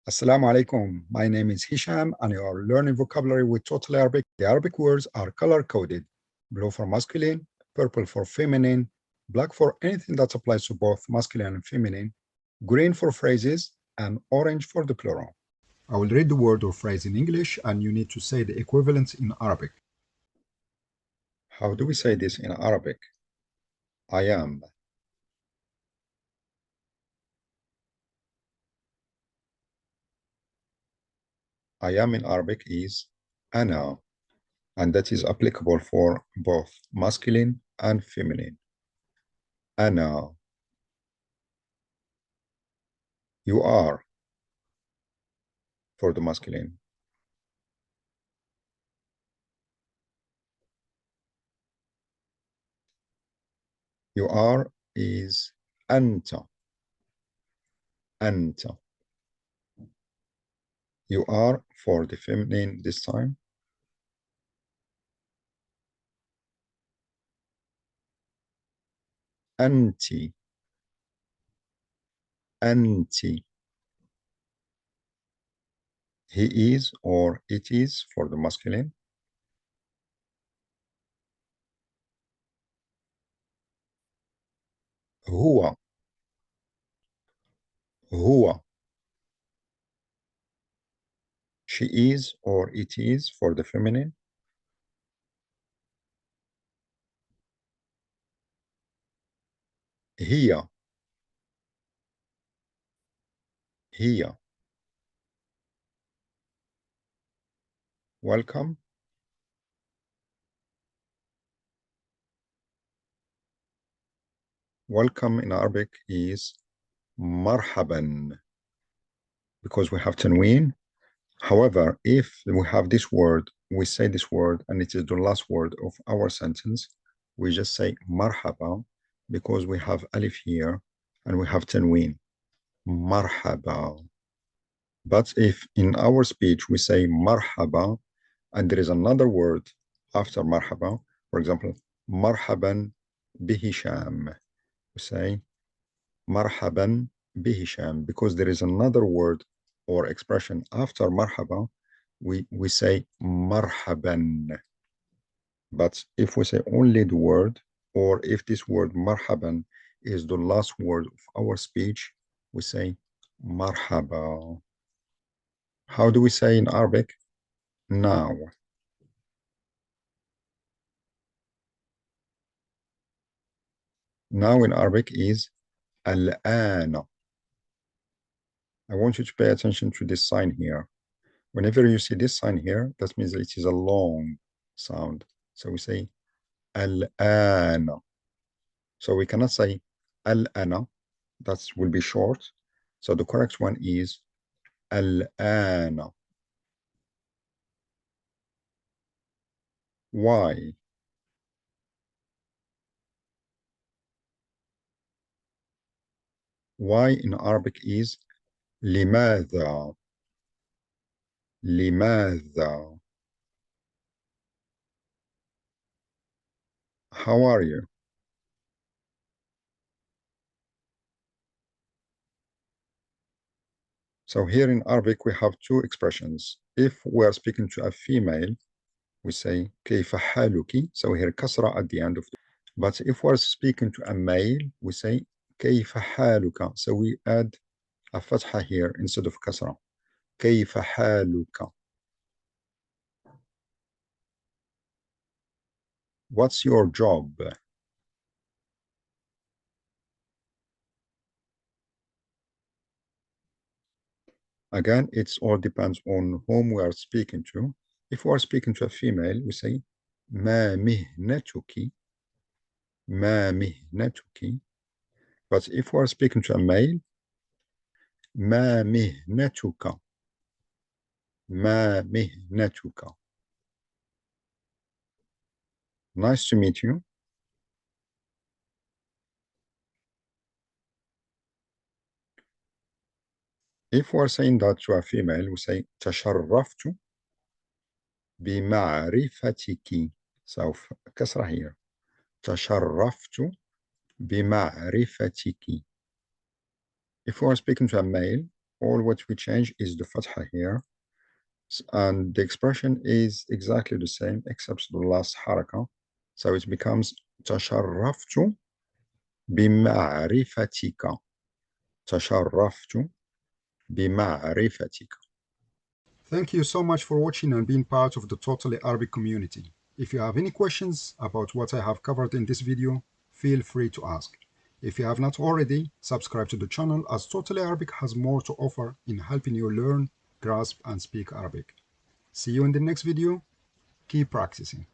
Assalamu alaikum. My name is Hisham and you are learning vocabulary with Total Arabic. The Arabic words are color-coded. Blue for masculine, purple for feminine, black for anything that applies to both masculine and feminine, green for phrases, and orange for the plural. I will read the word or phrase in English and you need to say the equivalent in Arabic. How do we say this in Arabic? I am. I am in Arabic is أنا, and that is applicable for both masculine and feminine. أنا. You are for the masculine. You are is أنت. أنت. You are for the feminine this time. أنت. أنت. He is or it is for the masculine. هو. هو. She is or it is for the feminine. هي. هي. Welcome. Welcome in Arabic is مرحبا, because we have tanween. However, if we have this word, we say this word and it is the last word of our sentence, we just say marhaba because we have alif here and we have tanween. Marhaba. But if in our speech we say marhaba and there is another word after marhaba, for example, marhaban bihisham, we say marhaban bihisham because there is another word or expression after marhaba, we say marhaban. But if we say only the word, or if this word marhaban is the last word of our speech, we say marhaba. How do we say in Arabic? Now. Now in Arabic is al-ana. I want you to pay attention to this sign here. Whenever you see this sign here, that means it is a long sound. So we say al-ana. So we cannot say al-ana. That will be short. So the correct one is al-ana. Why? Why in Arabic is لماذا. لماذا. How are you? So here in Arabic, we have two expressions. If we are speaking to a female, we say كيف حالك. So here كسرة at the end of the. But if we are speaking to a male, we say كيف حالك. So we add a فتحة here instead of كسرة. كيف حالك. What's your job? Again, it all depends on whom we are speaking to. If we are speaking to a female, we say ما مهنتك. ما مهنتك. But if we are speaking to a male, ما مهنتك. ما مهنتك. Nice to meet you. If we are saying that to a female, we say تشرفت بمعرفتك. So كسرة here. تشرفت بمعرفتك. If we are speaking to a male, all what we change is the fatha here, and the expression is exactly the same except the last haraka. So it becomes تشرفت بمعرفتك. تشرفت بمعرفتك. Thank you so much for watching and being part of the Totally Arabic community. If you have any questions about what I have covered in this video, feel free to ask. If you have not already, subscribe to the channel as Totally Arabic has more to offer in helping you learn, grasp, and speak Arabic. See you in the next video. Keep practicing.